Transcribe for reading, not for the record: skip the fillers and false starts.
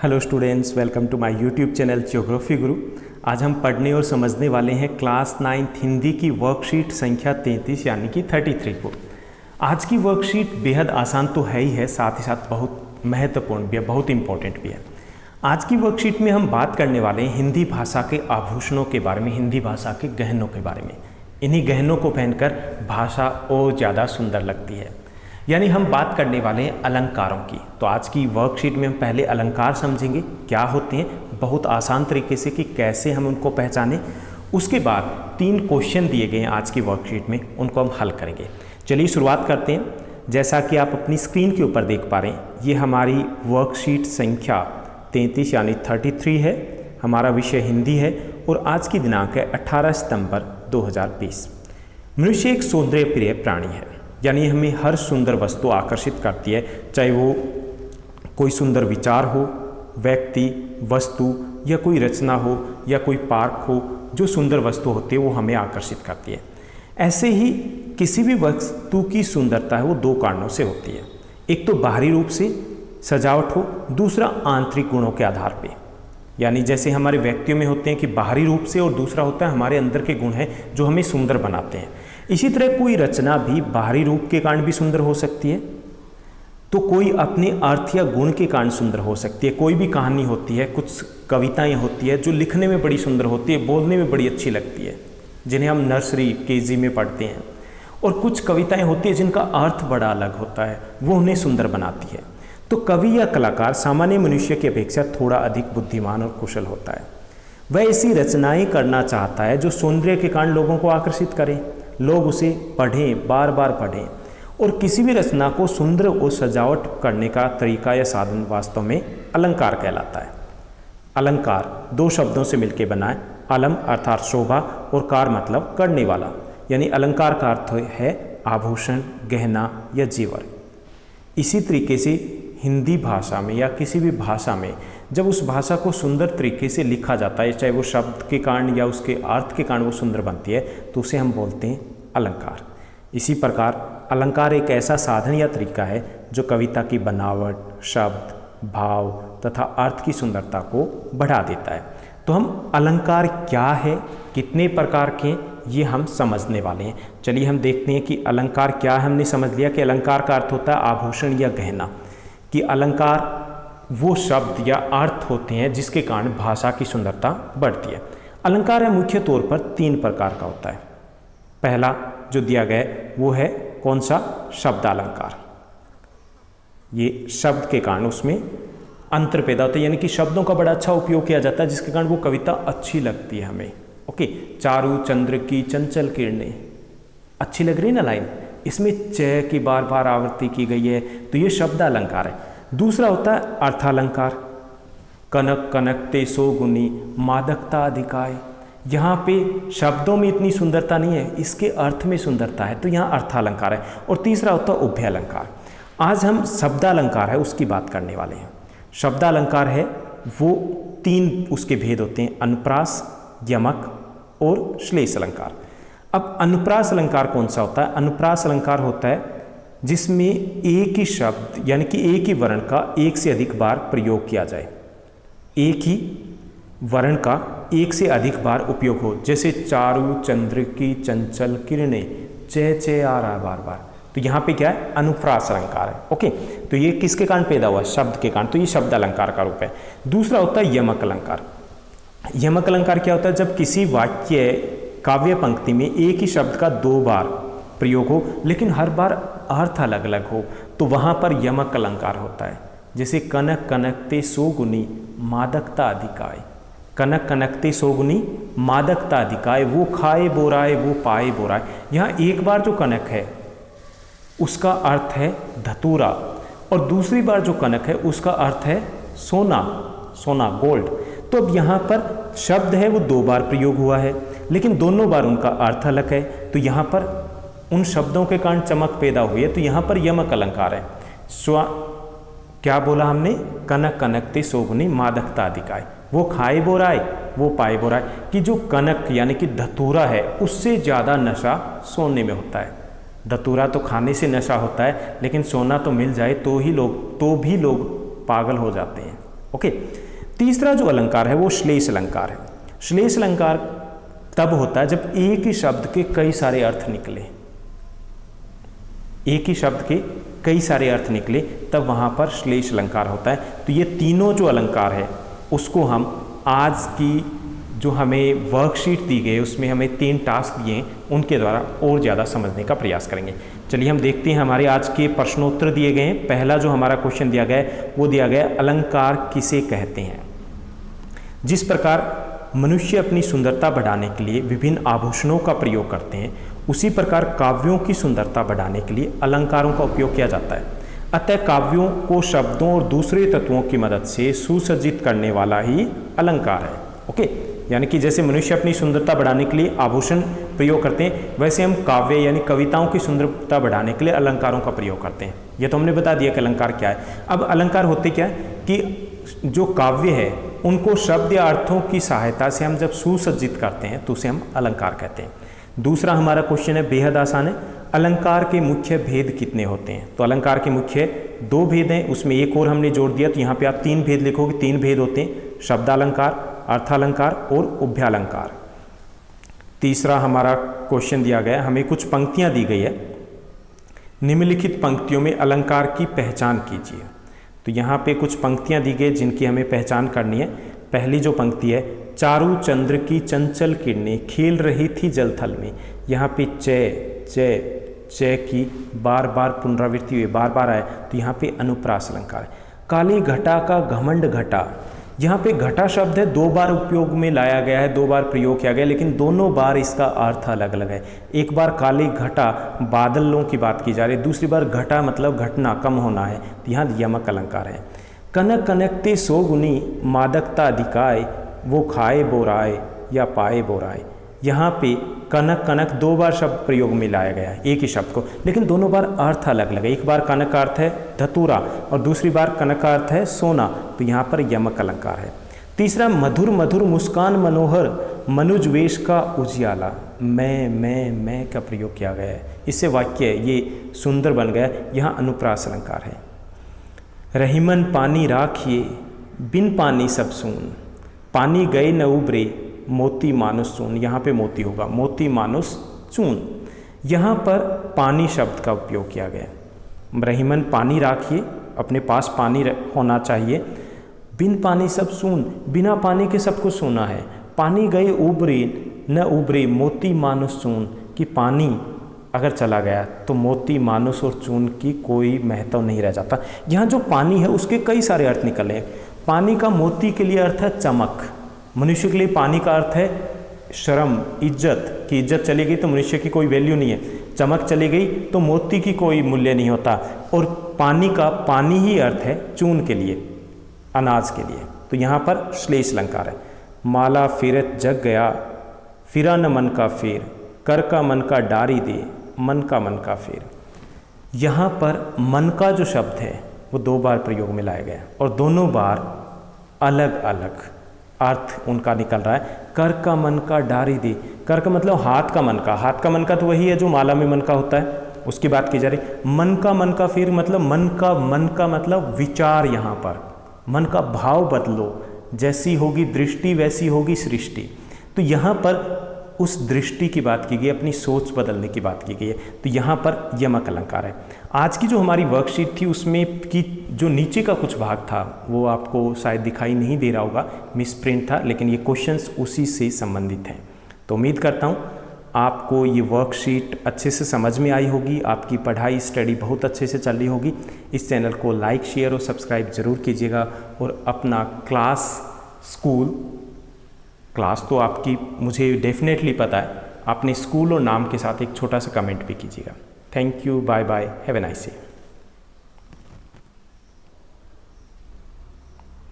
Hello students, welcome to my YouTube channel Geography Guru. आज हम पढ़ने और समझने वाले हैं क्लास 9 हिंदी की वर्कशीट संख्या 33 यानी कि 33 को। आज की वर्कशीट बेहद आसान तो है ही है, साथ ही साथ बहुत महत्वपूर्ण भी है, बहुत इंपॉर्टेंट भी है। आज की वर्कशीट में हम बात करने वाले हैं हिंदी भाषा के आभूषणों के बारे में, हिंदी भाषा के गहनों के बारे में। इन्हीं गहनों को पहनकर भाषा और ज़्यादा सुंदर लगती है, यानी हम बात करने वाले हैं अलंकारों की। तो आज की वर्कशीट में हम पहले अलंकार समझेंगे क्या होते हैं बहुत आसान तरीके से कि कैसे हम उनको पहचानें। उसके बाद 3 क्वेश्चन दिए गए हैं आज की वर्कशीट में, उनको हम हल करेंगे। चलिए शुरुआत करते हैं। जैसा कि आप अपनी स्क्रीन के ऊपर देख पा रहे हैं, ये हमारी वर्कशीट संख्या 33 यानी 33 है। हमारा विषय हिंदी है और आज की दिनांक है 18 सितंबर 2020। मनुष्य एक सौंदर्य प्रिय प्राणी है, यानी हमें हर सुंदर वस्तु आकर्षित करती है, चाहे वो कोई सुंदर विचार हो, व्यक्ति, वस्तु या कोई रचना हो या कोई पार्क हो। जो सुंदर वस्तु होती है वो हमें आकर्षित करती है। ऐसे ही किसी भी वस्तु की सुंदरता है वो 2 कारणों से होती है। एक तो बाहरी रूप से सजावट हो, दूसरा आंतरिक गुणों के आधार पे, यानी जैसे हमारे व्यक्तियों में होते हैं कि बाहरी रूप से, और दूसरा होता है हमारे अंदर के गुण हैं जो हमें सुंदर बनाते हैं। इसी तरह कोई रचना भी बाहरी रूप के कारण भी सुंदर हो सकती है, तो कोई अपने अर्थ या गुण के कारण सुंदर हो सकती है। कोई भी कहानी होती है, कुछ कविताएं होती है जो लिखने में बड़ी सुंदर होती है, बोलने में बड़ी अच्छी लगती है, जिन्हें हम नर्सरी केजी में पढ़ते हैं। और कुछ कविताएं होती है जिनका अर्थ बड़ा अलग होता है, वो उन्हें सुंदर बनाती है। तो कवि या कलाकार सामान्य मनुष्य की अपेक्षा थोड़ा अधिक बुद्धिमान और कुशल होता है। वह ऐसी रचनाएं करना चाहता है जो सौंदर्य के कारण लोगों को आकर्षित करें, लोग उसे पढ़ें, बार बार पढ़ें। और किसी भी रचना को सुंदर और सजावट करने का तरीका या साधन वास्तव में अलंकार कहलाता है। अलंकार 2 शब्दों से मिलकर बना है, अलम अर्थात शोभा और कार मतलब करने वाला, यानी अलंकार का अर्थ है आभूषण, गहना या जेवर। इसी तरीके से हिंदी भाषा में या किसी भी भाषा में जब उस भाषा को सुंदर तरीके से लिखा जाता है, चाहे वो शब्द के कारण या उसके अर्थ के कारण वो सुंदर बनती है, तो उसे हम बोलते हैं अलंकार। इसी प्रकार अलंकार एक ऐसा साधन या तरीका है जो कविता की बनावट, शब्द, भाव तथा अर्थ की सुंदरता को बढ़ा देता है। तो हम अलंकार क्या है, कितने प्रकार के, ये हम समझने वाले हैं। चलिए हम देखते हैं कि अलंकार क्या है। हमने समझ लिया कि अलंकार का अर्थ होता है आभूषण या गहना, कि अलंकार वो शब्द या अर्थ होते हैं जिसके कारण भाषा की सुंदरता बढ़ती है। अलंकार है मुख्य तौर पर 3 प्रकार का होता है। पहला जो दिया गया है वो है कौन सा? शब्द अलंकार। ये शब्द के कारण उसमें अंतर पैदा होता है, यानी कि शब्दों का बड़ा अच्छा उपयोग किया जाता है जिसके कारण वो कविता अच्छी लगती है हमें। ओके, चारु चंद्र की चंचल किरणें, अच्छी लग रही है ना लाइन, इसमें च की बार बार आवृत्ति की गई है, तो ये शब्द अलंकार है। दूसरा होता है अर्थालंकार। कनक कनकते सोगुनी मादकता अधिकाय, यहाँ पे शब्दों में इतनी सुंदरता नहीं है, इसके अर्थ में सुंदरता है, तो यहाँ अर्थालंकार है। और तीसरा होता है उभयालंकार। आज हम शब्दालंकार है उसकी बात करने वाले हैं। शब्दालंकार है वो 3 उसके भेद होते हैं, अनुप्रास, यमक और श्लेष अलंकार। अब अनुप्रास अलंकार कौन सा होता है? अनुप्रास अलंकार होता है जिसमें एक ही शब्द यानी कि एक ही वर्ण का एक से अधिक बार प्रयोग किया जाए, एक ही वर्ण का एक से अधिक बार उपयोग हो। जैसे चारु चंद्र की चंचल किरणें, चे आ रहा है बार बार, तो यहाँ पे क्या है? अनुप्रास अलंकार है। ओके, तो ये किसके कारण पैदा हुआ? शब्द के कारण, तो ये शब्द अलंकार का रूप है। दूसरा होता है यमक अलंकार। यमक अलंकार क्या होता है? जब किसी वाक्य काव्य पंक्ति में एक ही शब्द का 2 बार प्रयोग हो लेकिन हर बार अर्थ अलग अलग हो, तो वहाँ पर यमक अलंकार होता है। जैसे कनक कनकते सोगुनी मादकता अधिकाय, कनक कनकते सोगुनी मादकता अधिकाय, वो खाए बोराए वो पाए बोराए। यहाँ एक बार जो कनक है उसका अर्थ है धतूरा, और दूसरी बार जो कनक है उसका अर्थ है सोना, सोना गोल्ड। तो अब यहाँ पर शब्द है वो 2 बार प्रयोग हुआ है लेकिन दोनों बार उनका अर्थ अलग है, तो यहाँ पर उन शब्दों के कारण चमक पैदा हुई है, तो यहाँ पर यमक अलंकार है। क्या बोला हमने? कनक कनकते सोगुनी मादकता अधिकाय, वो खाए बोराए वो पाए बोराए, कि जो कनक यानी कि धतूरा है उससे ज़्यादा नशा सोने में होता है। धतूरा तो खाने से नशा होता है, लेकिन सोना तो मिल जाए तो भी लोग पागल हो जाते हैं। ओके। तीसरा जो अलंकार है वो श्लेष अलंकार है। श्लेष अलंकार तब होता है जब एक ही शब्द के कई सारे अर्थ निकले, एक ही शब्द के कई सारे अर्थ निकले, तब वहां पर श्लेष अलंकार होता है। तो ये तीनों जो अलंकार है उसको हम आज की जो हमें वर्कशीट दी गई है उसमें हमें 3 टास्क दिए हैं, उनके द्वारा और ज़्यादा समझने का प्रयास करेंगे। चलिए हम देखते हैं हमारे आज के प्रश्नोत्तर दिए गए हैं। पहला जो हमारा क्वेश्चन दिया गया है वो दिया गया है अलंकार किसे कहते हैं। जिस प्रकार मनुष्य अपनी सुंदरता बढ़ाने के लिए विभिन्न आभूषणों का प्रयोग करते हैं, उसी प्रकार काव्यों की सुंदरता बढ़ाने के लिए अलंकारों का उपयोग किया जाता है। अतः काव्यों को शब्दों और दूसरे तत्वों की मदद से सुसज्जित करने वाला ही अलंकार है। ओके, यानी कि जैसे मनुष्य अपनी सुंदरता बढ़ाने के लिए आभूषण प्रयोग करते हैं, वैसे हम काव्य यानी कविताओं की सुंदरता बढ़ाने के लिए अलंकारों का प्रयोग करते हैं। ये तो हमने बता दिया कि अलंकार क्या है। अब अलंकार होते क्या है कि जो काव्य है उनको शब्द या अर्थों की सहायता से हम जब सुसज्जित करते हैं तो उसे हम अलंकार कहते हैं। दूसरा हमारा क्वेश्चन है बेहद आसान है, अलंकार के मुख्य भेद कितने होते हैं। तो अलंकार के मुख्य 2 भेद हैं, उसमें एक और हमने जोड़ दिया, तो यहाँ पे आप 3 भेद लिखोगे। 3 भेद होते हैं, शब्दालंकार, अर्थालंकार और उभयालंकार। तीसरा हमारा क्वेश्चन दिया गया, हमें कुछ पंक्तियां दी गई है, निम्नलिखित पंक्तियों में अलंकार की पहचान कीजिए। तो यहाँ पे कुछ पंक्तियां दी गई जिनकी हमें पहचान करनी है। पहली जो पंक्ति है, चारु चंद्र की चंचल किरणें खेल रही थी जलथल में, यहाँ पे च की बार बार पुनरावृत्ति हुई, बार बार आए, तो यहाँ पे अनुप्रास अलंकार है। काली घटा का घमंड घटा, यहाँ पे घटा शब्द है 2 बार उपयोग में लाया गया है, 2 बार प्रयोग किया गया, लेकिन दोनों बार इसका अर्थ अलग अलग है। एक बार काली घटा बादलों की बात की जा रही है, दूसरी बार घटा मतलब घटना, कम होना है, तो यहाँ यमक अलंकार है। कनक कनकते सोगुनी मादकता अधिकाय, वो खाए बोराए या पाए बोराए, यहाँ पे कनक कनक 2 बार शब्द प्रयोग में लाया गया है एक ही शब्द को, लेकिन दोनों बार अर्थ अलग अलग है। एक बार कनक का अर्थ है धतूरा और दूसरी बार कनक का अर्थ है सोना, तो यहाँ पर यमक अलंकार है। तीसरा, मधुर मधुर मुस्कान मनोहर मनुज वेश का उजियाला, मैं का प्रयोग किया गया है, इससे वाक्य ये सुंदर बन गया, यहाँ अनुप्रास अलंकार है। रहीमन पानी राखिए बिन पानी सब सून, पानी गए न उबरे मोती मानुस चून, यहाँ पे मोती होगा, मोती मानुस चून। यहाँ पर पानी शब्द का उपयोग किया गया। रहीमन पानी राखिए, अपने पास पानी होना चाहिए। बिन पानी सब सून, बिना पानी के सबको सूना है। पानी गए उबरे न उबरे मोती मानुस चून, कि पानी अगर चला गया तो मोती मानुस और चून की कोई महत्व नहीं रह जाता। यहाँ जो पानी है उसके कई सारे अर्थ निकले। पानी का मोती के लिए अर्थ है चमक, मनुष्य के लिए पानी का अर्थ है शर्म, इज्जत, कि इज्जत चली गई तो मनुष्य की कोई वैल्यू नहीं है, चमक चली गई तो मोती की कोई मूल्य नहीं होता। और पानी का पानी ही अर्थ है चून के लिए, अनाज के लिए, तो यहाँ पर श्लेष अलंकार है। माला फिरत जग गया फिरा न मन का फेर, कर का मन का डारी दे मन का फेर। यहाँ पर मन का जो शब्द है वो 2 बार प्रयोग में लाया गया और दोनों बार अलग अलग अर्थ उनका निकल रहा है। कर का मन का डारी दे, कर का मतलब हाथ का मन का, हाथ का मन का तो वही है जो माला में मन का होता है, उसकी बात की जा रही। मन का फिर मतलब मन का मतलब विचार, यहाँ पर मन का भाव बदलो, जैसी होगी दृष्टि वैसी होगी सृष्टि। तो यहाँ पर उस दृष्टि की बात की गई, अपनी सोच बदलने की बात की गई है, तो यहाँ पर यमक अलंकार है। आज की जो हमारी वर्कशीट थी उसमें की जो नीचे का कुछ भाग था वो आपको शायद दिखाई नहीं दे रहा होगा, मिस प्रिंट था, लेकिन ये क्वेश्चंस उसी से संबंधित हैं। तो उम्मीद करता हूँ आपको ये वर्कशीट अच्छे से समझ में आई होगी, आपकी पढ़ाई स्टडी बहुत अच्छे से चल रही होगी। इस चैनल को लाइक शेयर और सब्सक्राइब ज़रूर कीजिएगा और अपना क्लास तो आपकी मुझे डेफिनेटली पता है, अपने स्कूल और नाम के साथ एक छोटा सा कमेंट भी कीजिएगा। Thank you, bye bye, have a nice day.